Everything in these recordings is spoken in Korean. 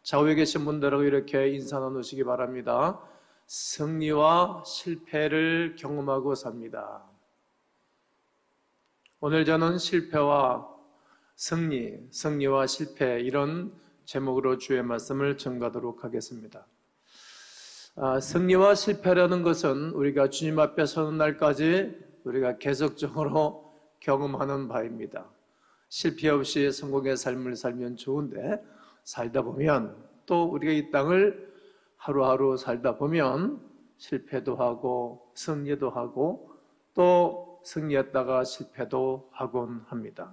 좌우에 계신 분들하고 이렇게 인사 나누시기 바랍니다. 승리와 실패를 경험하고 삽니다. 오늘 저는 실패와 승리, 승리와 실패 이런 제목으로 주의 말씀을 전가하도록 하겠습니다. 승리와 실패라는 것은 우리가 주님 앞에 서는 날까지 우리가 계속적으로 경험하는 바입니다. 실패 없이 성공의 삶을 살면 좋은데 살다 보면 또 우리가 이 땅을 하루하루 살다 보면 실패도 하고 승리도 하고 또 승리했다가 실패도 하곤 합니다.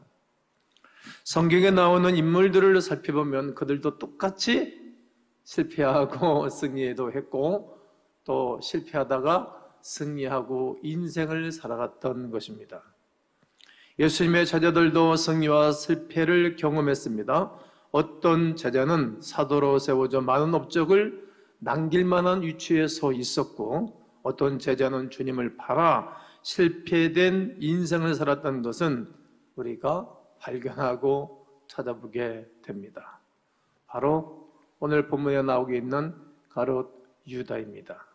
성경에 나오는 인물들을 살펴보면 그들도 똑같이 실패하고 승리도 했고 또 실패하다가 승리하고 인생을 살아갔던 것입니다. 예수님의 제자들도 승리와 실패를 경험했습니다. 어떤 제자는 사도로 세워져 많은 업적을 남길 만한 위치에 서 있었고 어떤 제자는 주님을 팔아 실패된 인생을 살았다는 것은 우리가 발견하고 찾아보게 됩니다. 바로 오늘 본문에 나오고 있는 가롯 유다입니다.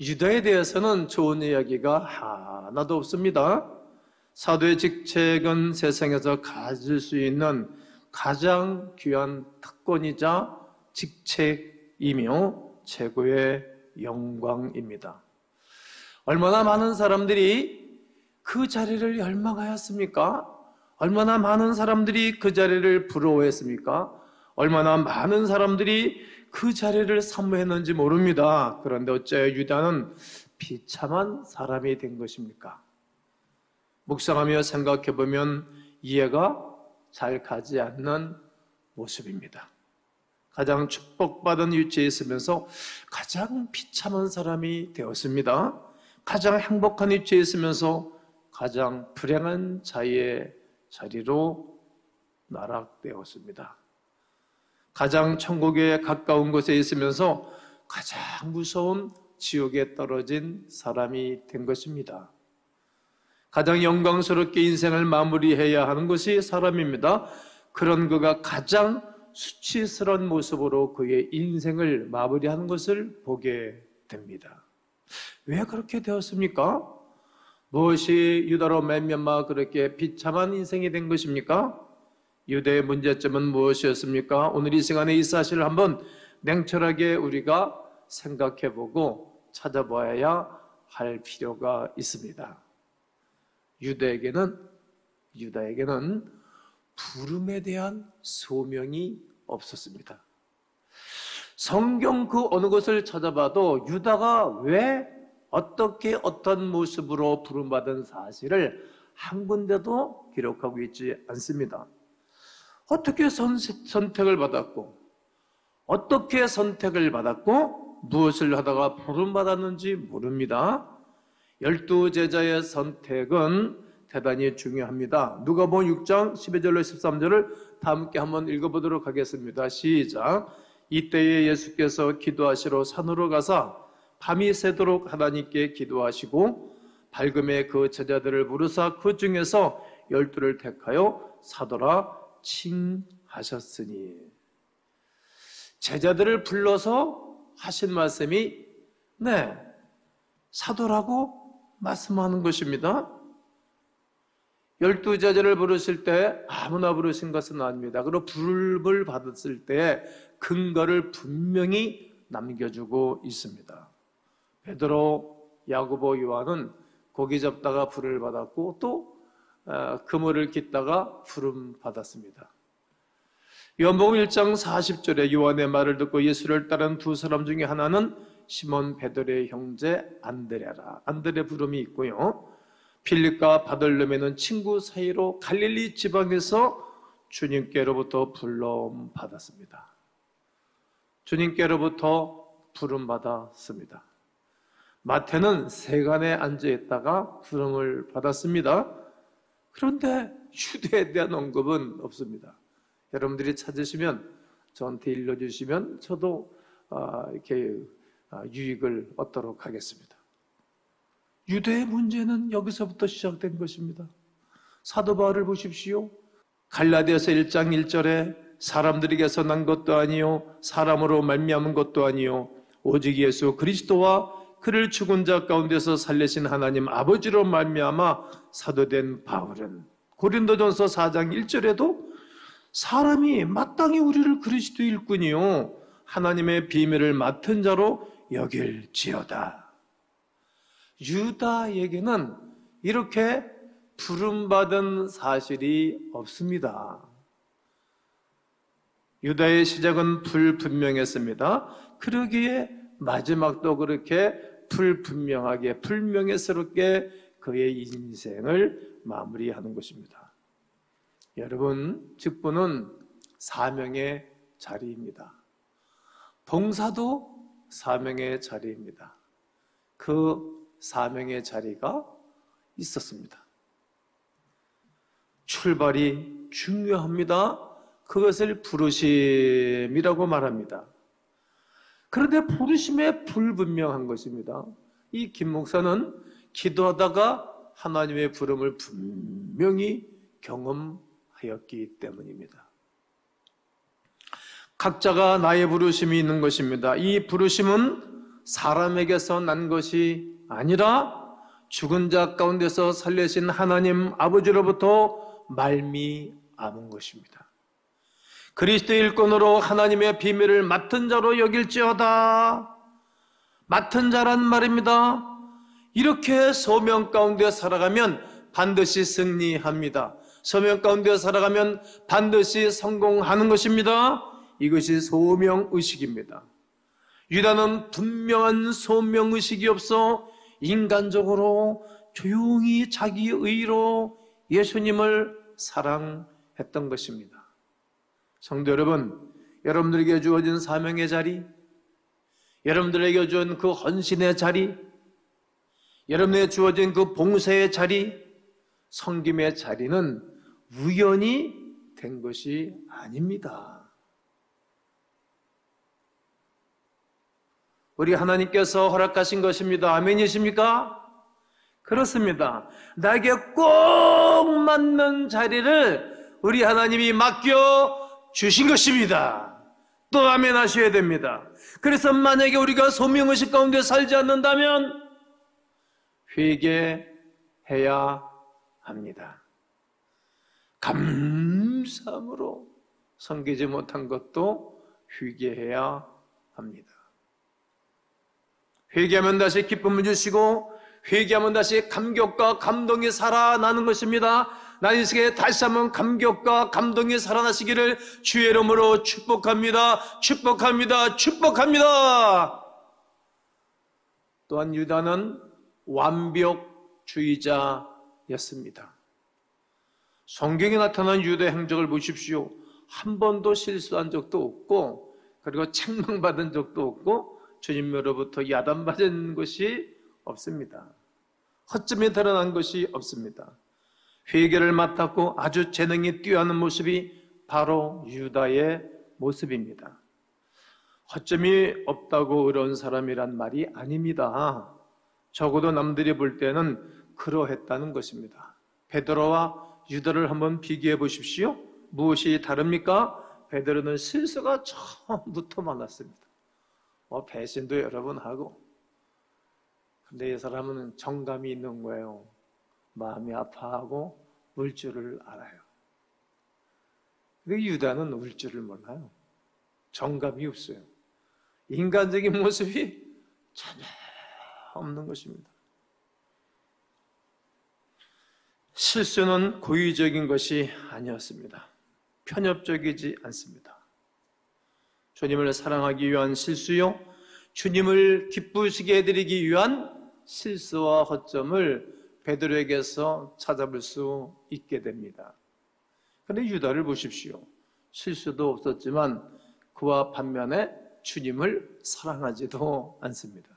유다에 대해서는 좋은 이야기가 하나도 없습니다. 사도의 직책은 세상에서 가질 수 있는 가장 귀한 특권이자 직책이며 최고의 영광입니다. 얼마나 많은 사람들이 그 자리를 열망하였습니까? 얼마나 많은 사람들이 그 자리를 부러워했습니까? 얼마나 많은 사람들이 그 자리를 사모했는지 모릅니다. 그런데 어째 유다는 비참한 사람이 된 것입니까? 묵상하며 생각해보면 이해가 잘 가지 않는 모습입니다. 가장 축복받은 위치에 있으면서 가장 비참한 사람이 되었습니다. 가장 행복한 위치에 있으면서 가장 불행한 자의 자리로 나락되었습니다. 가장 천국에 가까운 곳에 있으면서 가장 무서운 지옥에 떨어진 사람이 된 것입니다. 가장 영광스럽게 인생을 마무리해야 하는 것이 사람입니다. 그런 그가 가장 수치스러운 모습으로 그의 인생을 마무리하는 것을 보게 됩니다. 왜 그렇게 되었습니까? 무엇이 유다로 말미암아 그렇게 비참한 인생이 된 것입니까? 유다의 문제점은 무엇이었습니까? 오늘 이 시간에 이 사실을 한번 냉철하게 우리가 생각해보고 찾아봐야 할 필요가 있습니다. 유다에게는 부름에 대한 소명이 없었습니다. 성경 그 어느 곳을 찾아봐도 유다가 왜 어떻게 어떤 모습으로 부름받은 사실을 한 군데도 기록하고 있지 않습니다. 어떻게 선택을 받았고 무엇을 하다가 부름받았는지 모릅니다. 12제자의 선택은 대단히 중요합니다. 누가복음 6장 12절로 13절을 다 함께 한번 읽어보도록 하겠습니다. 시작. 이때에 예수께서 기도하시러 산으로 가사 밤이 새도록 하나님께 기도하시고 밝음에 그 제자들을 부르사 그 중에서 12를 택하여 사도라 칭하셨으니. 제자들을 불러서 하신 말씀이 사도라고 말씀하는 것입니다. 12제자를 부르실 때 아무나 부르신 것은 아닙니다. 그리고 부름을 받았을 때 근거를 분명히 남겨주고 있습니다. 베드로, 야고보, 요한은 고기 잡다가 부름을 받았고 또 그물을 깃다가 부름 받았습니다. 요한복음 1장 40절에 요한의 말을 듣고 예수를 따른 두 사람 중에 하나는 시몬 베드로의 형제 안드레라. 안드레 부름이 있고요. 필립과 바돌로메는 친구 사이로 갈릴리 지방에서 주님께로부터 불러 받았습니다. 주님께로부터 부름 받았습니다. 마태는 세간에 앉아 있다가 부름을 받았습니다. 그런데 유대에 대한 언급은 없습니다. 여러분들이 찾으시면 저한테 일러주시면 저도 이렇게 유익을 얻도록 하겠습니다. 유대의 문제는 여기서부터 시작된 것입니다. 사도 바울을 보십시오. 갈라디아서 1장 1절에 사람들에게서 난 것도 아니요 사람으로 말미암은 것도 아니요 오직 예수 그리스도와 그를 죽은 자 가운데서 살리신 하나님 아버지로 말미암아 사도된 바울은 고린도전서 4장 1절에도 사람이 마땅히 우리를 그리스도 일꾼이요 하나님의 비밀을 맡은 자로 여길지어다. 유다에게는 이렇게 부름받은 사실이 없습니다. 유다의 시작은 불분명했습니다. 그러기에 마지막도 그렇게 불분명하게 불명예스럽게 그의 인생을 마무리하는 것입니다. 여러분, 직분은 사명의 자리입니다. 봉사도 사명의 자리입니다. 그 사명의 자리가 있었습니다. 출발이 중요합니다. 그것을 부르심이라고 말합니다. 그런데 부르심에 불분명한 것입니다. 이 김 목사는 기도하다가 하나님의 부름을 분명히 경험하였기 때문입니다. 각자가 나의 부르심이 있는 것입니다. 이 부르심은 사람에게서 난 것이 아니라 죽은 자 가운데서 살리신 하나님 아버지로부터 말미암은 것입니다. 그리스도의 일꾼으로 하나님의 비밀을 맡은 자로 여길지어다. 맡은 자란 말입니다. 이렇게 소명 가운데 살아가면 반드시 승리합니다. 소명 가운데 살아가면 반드시 성공하는 것입니다. 이것이 소명의식입니다. 유다는 분명한 소명의식이 없어 인간적으로 조용히 자기 의로 예수님을 사랑했던 것입니다. 성도 여러분, 여러분들에게 주어진 사명의 자리, 여러분들에게 주어진 그 헌신의 자리, 여러분에게 주어진 그 봉사의 자리, 섬김의 자리는 우연히 된 것이 아닙니다. 우리 하나님께서 허락하신 것입니다. 아멘이십니까? 그렇습니다. 나에게 꼭 맞는 자리를 우리 하나님이 맡겨 주신 것입니다. 또 아멘 하셔야 됩니다. 그래서 만약에 우리가 소명의식 가운데 살지 않는다면 회개해야 합니다. 감사함으로 섬기지 못한 것도 회개해야 합니다. 회개하면 다시 기쁨을 주시고 회개하면 다시 감격과 감동이 살아나는 것입니다. 나의 인생에 다시 한번 감격과 감동이 살아나시기를 주의 이름으로 축복합니다. 축복합니다. 축복합니다. 또한 유다는 완벽주의자였습니다. 성경에 나타난 유다의 행적을 보십시오. 한 번도 실수한 적도 없고 그리고 책망받은 적도 없고 주님으로부터 야단받은 것이 없습니다. 허점이 드러난 것이 없습니다. 회개를 맡았고 아주 재능이 뛰어난 모습이 바로 유다의 모습입니다. 허점이 없다고 어려운 사람이란 말이 아닙니다. 적어도 남들이 볼 때는 그러했다는 것입니다. 베드로와 유다를 한번 비교해 보십시오. 무엇이 다릅니까? 베드로는 실수가 처음부터 많았습니다. 배신도 여러 번 하고. 근데 이 사람은 정감이 있는 거예요. 마음이 아파하고 울 줄을 알아요. 근데 유다는 울 줄을 몰라요. 정감이 없어요. 인간적인 모습이 전혀 없는 것입니다. 실수는 고의적인 것이 아니었습니다. 편협적이지 않습니다. 주님을 사랑하기 위한 실수요, 주님을 기쁘시게 해드리기 위한 실수와 허점을 베드로에게서 찾아볼 수 있게 됩니다. 그런데 유다를 보십시오. 실수도 없었지만 그와 반면에 주님을 사랑하지도 않습니다.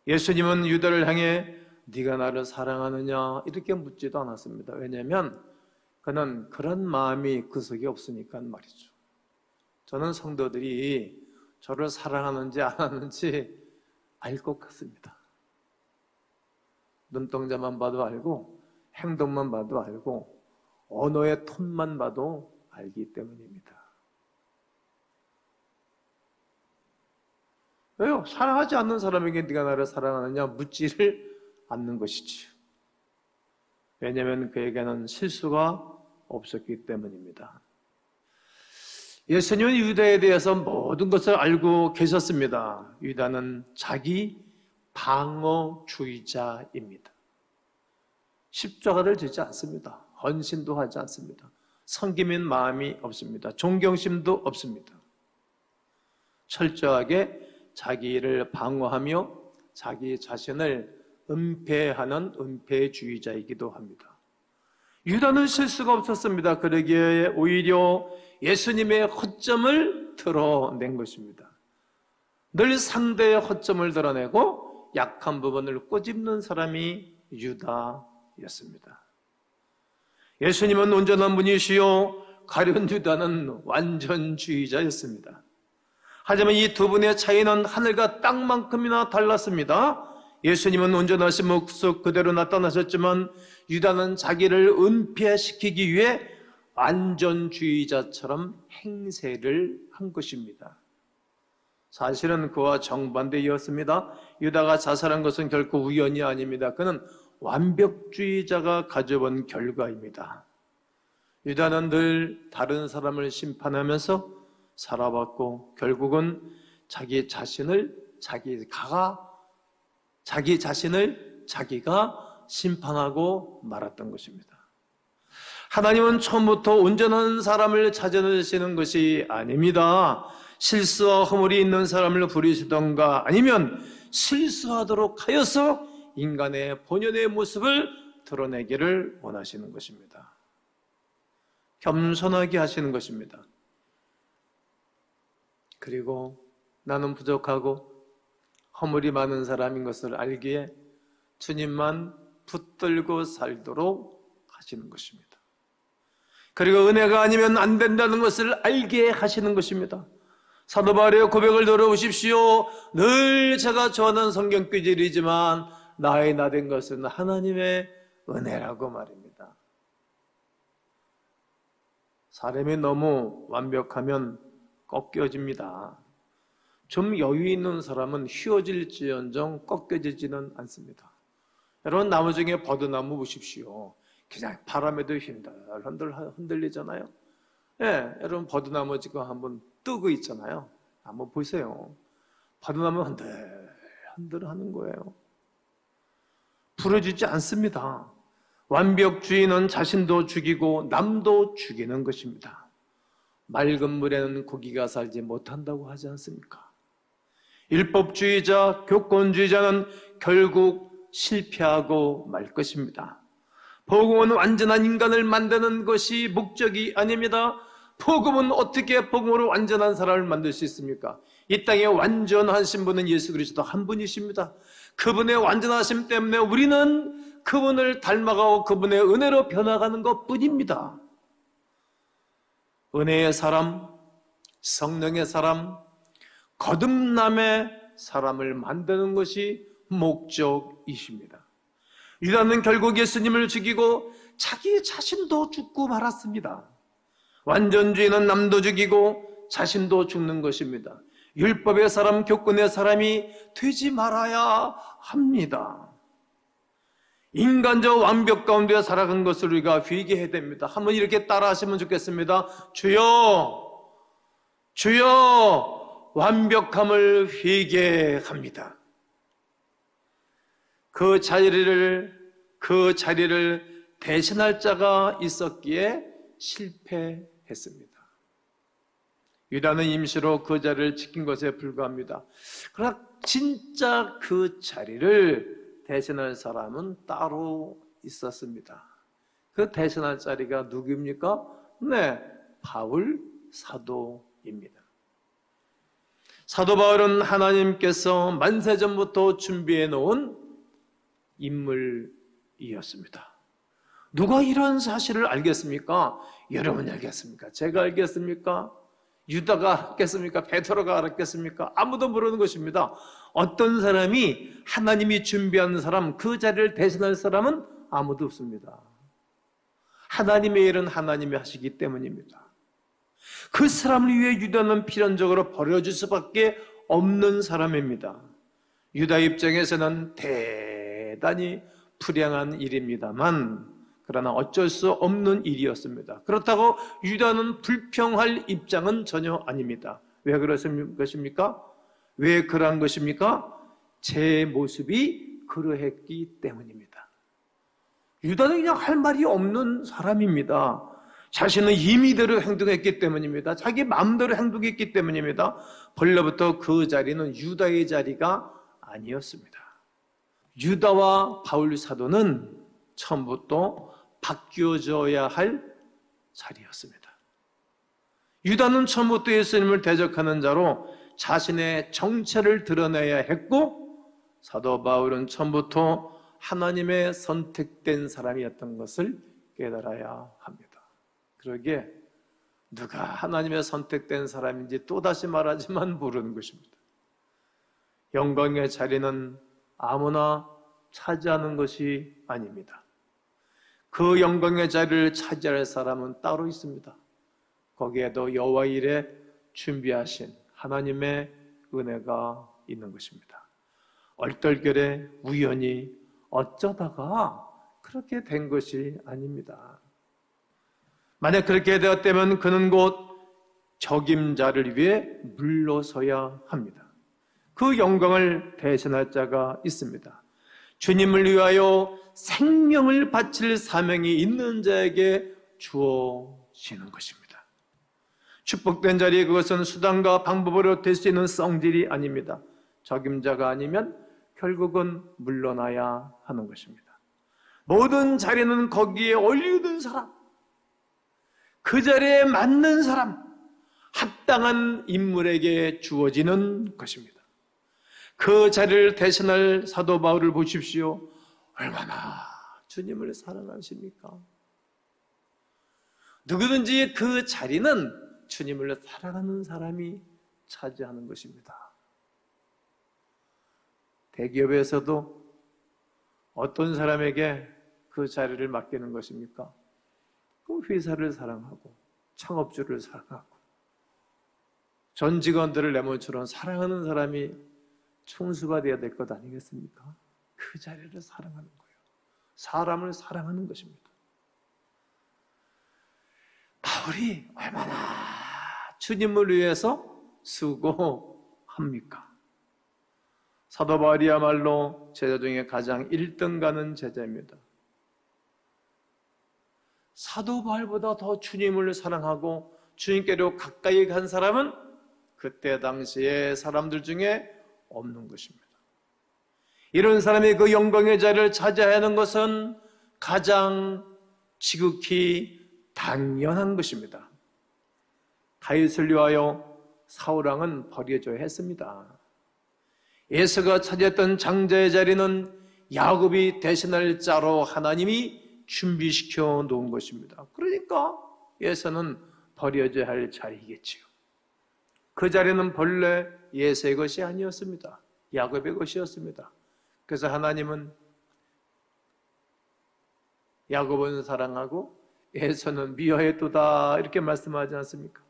예수님은 유다를 향해 네가 나를 사랑하느냐 이렇게 묻지도 않았습니다. 왜냐하면 그는 그런 마음이 그 속에 없으니까 말이죠. 저는 성도들이 저를 사랑하는지 안 하는지 알 것 같습니다. 눈동자만 봐도 알고 행동만 봐도 알고 언어의 톤만 봐도 알기 때문입니다. 왜요? 사랑하지 않는 사람에게 네가 나를 사랑하느냐 묻지를 않는 것이지. 왜냐하면 그에게는 실수가 없었기 때문입니다. 예수님은 유다에 대해서 모든 것을 알고 계셨습니다. 유다는 자기 방어주의자입니다. 십자가를 지지 않습니다. 헌신도 하지 않습니다. 섬기는 마음이 없습니다. 존경심도 없습니다. 철저하게 자기를 방어하며 자기 자신을 은폐하는 은폐주의자이기도 합니다. 유다는 실수가 없었습니다. 그러기에 오히려 예수님의 허점을 드러낸 것입니다. 늘 상대의 허점을 드러내고 약한 부분을 꼬집는 사람이 유다였습니다. 예수님은 온전한 분이시요 가룟 유다는 완전주의자였습니다. 하지만 이 두 분의 차이는 하늘과 땅만큼이나 달랐습니다. 예수님은 온전하신 모습 그대로 나타나셨지만 유다는 자기를 은폐시키기 위해 완전주의자처럼 행세를 한 것입니다. 사실은 그와 정반대이었습니다. 유다가 자살한 것은 결코 우연이 아닙니다. 그는 완벽주의자가 가져본 결과입니다. 유다는 늘 다른 사람을 심판하면서 살아왔고 결국은 자기 자신을 자기가 심판하고 말았던 것입니다. 하나님은 처음부터 온전한 사람을 찾아내시는 것이 아닙니다. 실수와 허물이 있는 사람을 부르시던가 아니면 실수하도록 하여서 인간의 본연의 모습을 드러내기를 원하시는 것입니다. 겸손하게 하시는 것입니다. 그리고 나는 부족하고 허물이 많은 사람인 것을 알기에 주님만 붙들고 살도록 하시는 것입니다. 그리고 은혜가 아니면 안 된다는 것을 알게 하시는 것입니다. 사도 바울의 고백을 들어보십시오. 늘 제가 좋아하는 성경 구절이지만 나의 나된 것은 하나님의 은혜라고 말입니다. 사람이 너무 완벽하면 꺾여집니다. 좀 여유 있는 사람은 휘어질지언정 꺾여지지는 않습니다. 여러분 나무 중에 버드나무 보십시오. 그냥 바람에도 흔들리잖아요. 예, 여러분 버드나무 지금 한번 뜨고 있잖아요. 한번 보세요. 버드나무 흔들 하는 거예요. 부러지지 않습니다. 완벽주의는 자신도 죽이고 남도 죽이는 것입니다. 맑은 물에는 고기가 살지 못한다고 하지 않습니까? 율법주의자, 교권주의자는 결국 실패하고 말 것입니다. 복음은 완전한 인간을 만드는 것이 목적이 아닙니다. 복음은 어떻게 복음으로 완전한 사람을 만들 수 있습니까? 이 땅에 완전하신 분은 예수 그리스도 한 분이십니다. 그분의 완전하심 때문에 우리는 그분을 닮아가고 그분의 은혜로 변화가는 것뿐입니다. 은혜의 사람, 성령의 사람, 거듭남의 사람을 만드는 것이 목적이십니다. 유다는 결국 예수님을 죽이고 자기 자신도 죽고 말았습니다. 완전주의는 남도 죽이고 자신도 죽는 것입니다. 율법의 사람, 교권의 사람이 되지 말아야 합니다. 인간적 완벽 가운데 살아간 것을 우리가 회개해야 됩니다. 한번 이렇게 따라 하시면 좋겠습니다. 주여, 주여, 완벽함을 회개합니다. 그 자리를 대신할 자가 있었기에 실패했습니다. 유다는 임시로 그 자리를 지킨 것에 불과합니다. 그러나 진짜 그 자리를 대신할 사람은 따로 있었습니다. 그 대신할 자리가 누구입니까? 네, 바울 사도입니다. 사도 바울은 하나님께서 만세전부터 준비해 놓은 인물이었습니다. 누가 이런 사실을 알겠습니까? 여러분이 알겠습니까? 제가 알겠습니까? 유다가 알겠습니까? 베드로가 알았겠습니까? 아무도 모르는 것입니다. 어떤 사람이 하나님이 준비한 사람, 그 자리를 대신할 사람은 아무도 없습니다. 하나님의 일은 하나님이 하시기 때문입니다. 그 사람을 위해 유다는 필연적으로 버려질 수밖에 없는 사람입니다. 유다 입장에서는 대단히 불행한 일입니다만 그러나 어쩔 수 없는 일이었습니다. 그렇다고 유다는 불평할 입장은 전혀 아닙니다. 왜 그런 것입니까? 왜 그러한 것입니까? 제 모습이 그러했기 때문입니다. 유다는 그냥 할 말이 없는 사람입니다. 자신은 임의대로 행동했기 때문입니다. 자기 마음대로 행동했기 때문입니다. 본래부터 그 자리는 유다의 자리가 아니었습니다. 유다와 바울 사도는 처음부터 바뀌어져야 할 자리였습니다. 유다는 처음부터 예수님을 대적하는 자로 자신의 정체를 드러내야 했고, 사도 바울은 처음부터 하나님의 선택된 사람이었던 것을 깨달아야 합니다. 그러기에 누가 하나님의 선택된 사람인지 또다시 말하지만 모르는 것입니다. 영광의 자리는 아무나 차지하는 것이 아닙니다. 그 영광의 자리를 차지할 사람은 따로 있습니다. 거기에도 여호와 일에 준비하신 하나님의 은혜가 있는 것입니다. 얼떨결에 우연히 어쩌다가 그렇게 된 것이 아닙니다. 만약 그렇게 되었다면 그는 곧 적임자를 위해 물러서야 합니다. 그 영광을 대신할 자가 있습니다. 주님을 위하여 생명을 바칠 사명이 있는 자에게 주어지는 것입니다. 축복된 자리, 그것은 수단과 방법으로 될 수 있는 성질이 아닙니다. 적임자가 아니면 결국은 물러나야 하는 것입니다. 모든 자리는 거기에 어울리는 사람, 그 자리에 맞는 사람, 합당한 인물에게 주어지는 것입니다. 그 자리를 대신할 사도 바울을 보십시오. 얼마나 주님을 사랑하십니까? 누구든지 그 자리는 주님을 사랑하는 사람이 차지하는 것입니다. 대기업에서도 어떤 사람에게 그 자리를 맡기는 것입니까? 그 회사를 사랑하고 창업주를 사랑하고 전 직원들을 레몬처럼 사랑하는 사람이 총수가 되어야 될 것 아니겠습니까? 그 자리를 사랑하는 거예요. 사람을 사랑하는 것입니다. 바울이 얼마나 주님을 위해서 수고합니까? 사도 바울이야말로 제자 중에 가장 1등 가는 제자입니다. 사도 바울보다 더 주님을 사랑하고 주님께로 가까이 간 사람은 그때 당시에 사람들 중에 없는 것입니다. 이런 사람이 그 영광의 자리를 차지해야 하는 것은 가장 지극히 당연한 것입니다. 다윗을 위하여 사울왕은 버려져야 했습니다. 에서가 차지했던 장자의 자리는 야곱이 대신할 자로 하나님이 준비시켜 놓은 것입니다. 그러니까 에서는 버려져야 할 자리이겠지요. 그 자리는 본래 예서의 것이 아니었습니다. 야곱의 것이었습니다. 그래서 하나님은 야곱은 사랑하고 에서는 미워했도다 이렇게 말씀하지 않습니까?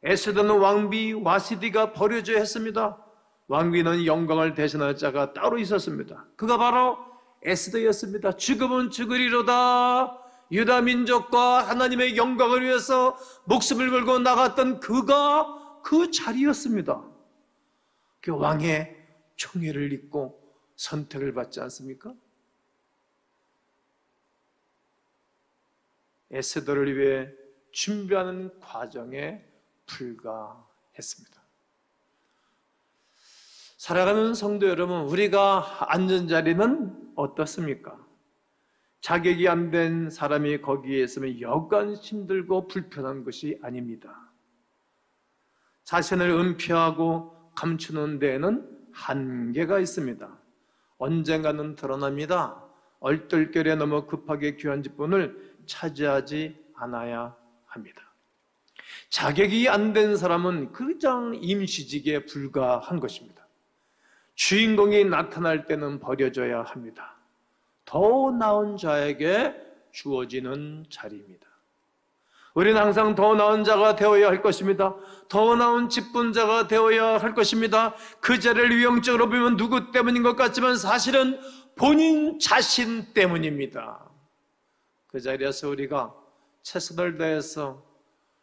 에서는 왕비 와시디가 버려져야 했습니다. 왕비는 영광을 대신할 자가 따로 있었습니다. 그가 바로 에스더였습니다. 죽으면 죽으리로다. 유다 민족과 하나님의 영광을 위해서 목숨을 걸고 나갔던 그가 그 자리였습니다. 그 왕의 총애를 입고 선택을 받지 않습니까? 에스더를 위해 준비하는 과정에 불과했습니다. 살아가는 성도 여러분, 우리가 앉은 자리는 어떻습니까? 자격이 안 된 사람이 거기에 있으면 여간 힘들고 불편한 것이 아닙니다. 자신을 은폐하고 감추는 데에는 한계가 있습니다. 언젠가는 드러납니다. 얼떨결에 너무 급하게 귀한 직분을 차지하지 않아야 합니다. 자격이 안 된 사람은 그냥 임시직에 불과한 것입니다. 주인공이 나타날 때는 버려져야 합니다. 더 나은 자에게 주어지는 자리입니다. 우리는 항상 더 나은 자가 되어야 할 것입니다. 더 나은 직분자가 되어야 할 것입니다. 그 자리를 영적으로 보면 누구 때문인 것 같지만 사실은 본인 자신 때문입니다. 그 자리에서 우리가 최선을 다해서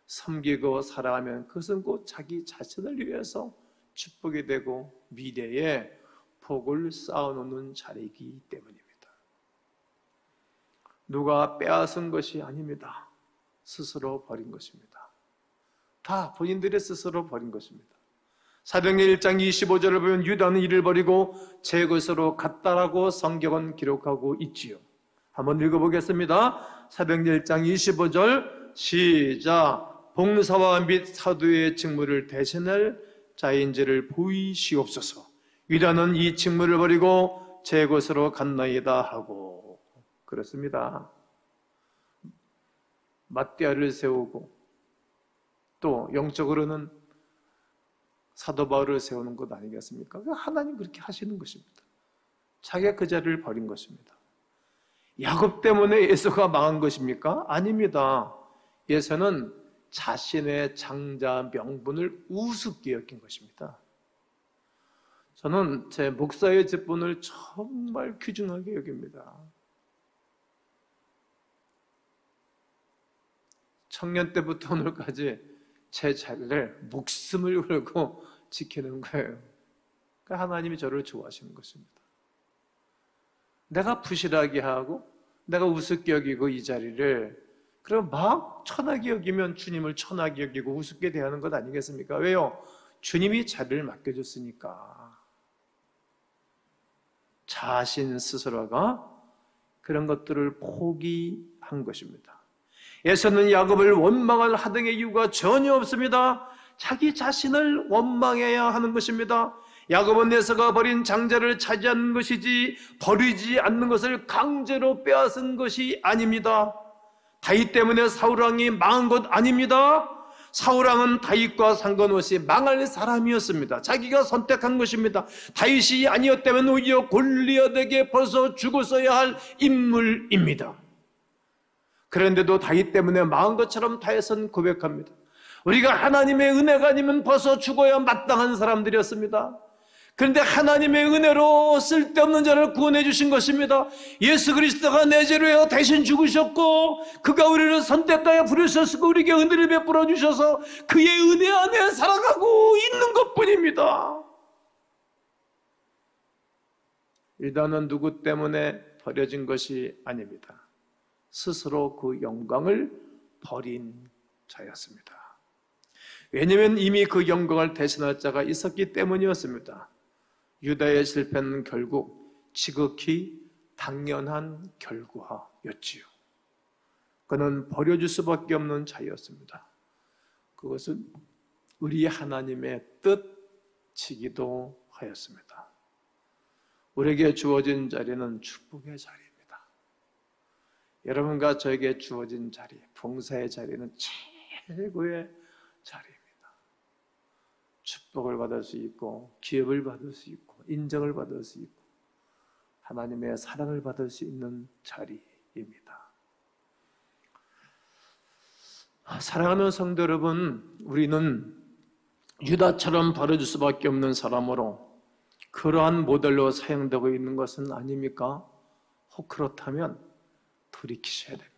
섬기고 살아가면 그것은 곧 자기 자신을 위해서 축복이 되고 미래에 복을 쌓아놓는 자리이기 때문입니다. 누가 빼앗은 것이 아닙니다. 스스로 버린 것입니다. 다 본인들의 스스로 버린 것입니다. 사도행전 1장 25절을 보면 유다는 이를 버리고 제 것으로 갔다라고 성경은 기록하고 있지요. 한번 읽어보겠습니다. 사도행전 1장 25절 시작. 봉사와 및 사도의 직무를 대신할 자인지를 보이시옵소서. 유다는 이 직무를 버리고 제 것으로 갔나이다 하고. 그렇습니다. 맞대하를 세우고 또 영적으로는 사도 바울을 세우는 것 아니겠습니까? 하나님 그렇게 하시는 것입니다. 자기가 그 자리를 버린 것입니다. 야곱 때문에 예수가 망한 것입니까? 아닙니다. 예수는 자신의 장자 명분을 우습게 여긴 것입니다. 저는 제 목사의 직분을 정말 귀중하게 여깁니다. 청년 때부터 오늘까지 제 자리를 목숨을 걸고 지키는 거예요. 그러니까 하나님이 저를 좋아하시는 것입니다. 내가 부실하게 하고 내가 우습게 여기고 이 자리를 그럼 막 천하게 여기면 주님을 천하게 여기고 우습게 대하는 것 아니겠습니까? 왜요? 주님이 자리를 맡겨줬으니까. 자신 스스로가 그런 것들을 포기한 것입니다. 예수는 야곱을 원망할 하등의 이유가 전혀 없습니다. 자기 자신을 원망해야 하는 것입니다. 야곱은 에서가 버린 장자를 차지하는 것이지 버리지 않는 것을 강제로 빼앗은 것이 아닙니다. 다윗 때문에 사울왕이 망한 것 아닙니다. 사울왕은 다윗과 상관없이 망할 사람이었습니다. 자기가 선택한 것입니다. 다윗이 아니었다면 오히려 골리앗에게 벌써 죽었어야 할 인물입니다. 그런데도 다윗 때문에 망한 것처럼 다윗은 고백합니다. 우리가 하나님의 은혜가 아니면 벌써 죽어야 마땅한 사람들이었습니다. 그런데 하나님의 은혜로 쓸데없는 자를 구원해 주신 것입니다. 예수 그리스도가 내 죄로 대신 죽으셨고 그가 우리를 선택하여 부르셨고 우리에게 은혜를 베풀어 주셔서 그의 은혜 안에 살아가고 있는 것뿐입니다. 유다는 누구 때문에 버려진 것이 아닙니다. 스스로 그 영광을 버린 자였습니다. 왜냐하면 이미 그 영광을 대신할 자가 있었기 때문이었습니다. 유다의 실패는 결국 지극히 당연한 결과였지요. 그는 버려줄 수밖에 없는 자였습니다. 그것은 우리 하나님의 뜻이기도 하였습니다. 우리에게 주어진 자리는 축복의 자리입니다. 여러분과 저에게 주어진 자리, 봉사의 자리는 최고의 자리입니다. 축복을 받을 수 있고 기업을 받을 수 있고 인정을 받을 수 있고 하나님의 사랑을 받을 수 있는 자리입니다. 사랑하는 성도 여러분, 우리는 유다처럼 버려줄 수밖에 없는 사람으로 그러한 모델로 사용되고 있는 것은 아닙니까? 혹 그렇다면 돌이키셔야 됩니다.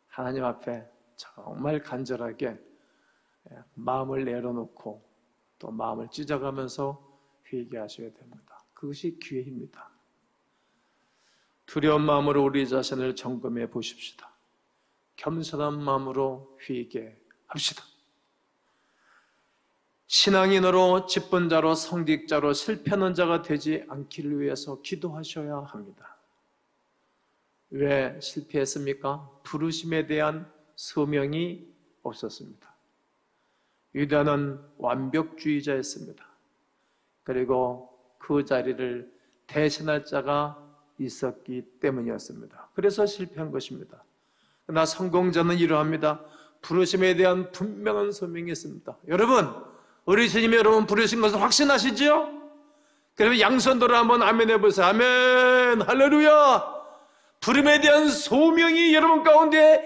하나님 앞에 정말 간절하게 마음을 내려놓고 또 마음을 찢어가면서 회개하셔야 됩니다. 그것이 기회입니다. 두려운 마음으로 우리 자신을 점검해 보십시다. 겸손한 마음으로 회개합시다. 신앙인으로 직분자로 성직자로 실패하는 자가 되지 않기를 위해서 기도하셔야 합니다. 왜 실패했습니까? 부르심에 대한 소명이 없었습니다. 유다는 완벽주의자였습니다. 그리고 그 자리를 대신할 자가 있었기 때문이었습니다. 그래서 실패한 것입니다. 그러나 성공자는 이러합니다. 부르심에 대한 분명한 소명이 있습니다. 여러분, 우리 주님이 여러분 부르신 것을 확신하시죠? 그러면 양손들어 한번 아멘 해보세요. 아멘, 할렐루야. 부름에 대한 소명이 여러분 가운데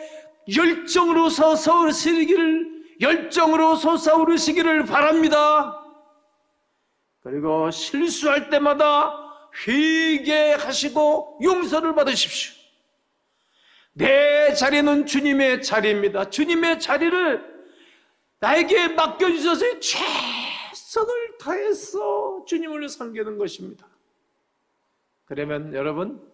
열정으로 솟아오르시기를 바랍니다. 그리고 실수할 때마다 회개하시고 용서를 받으십시오. 내 자리는 주님의 자리입니다. 주님의 자리를 나에게 맡겨주셔서 최선을 다해서 주님을 섬기는 것입니다. 그러면 여러분,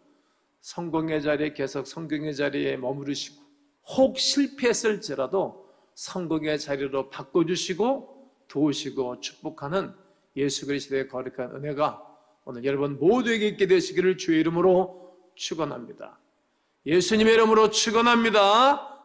성공의 자리에 계속 성공의 자리에 머무르시고 혹 실패했을지라도 성공의 자리로 바꿔주시고 도우시고 축복하는 예수 그리스도의 거룩한 은혜가 오늘 여러분 모두에게 있게 되시기를 주의 이름으로 축원합니다. 예수님의 이름으로 축원합니다.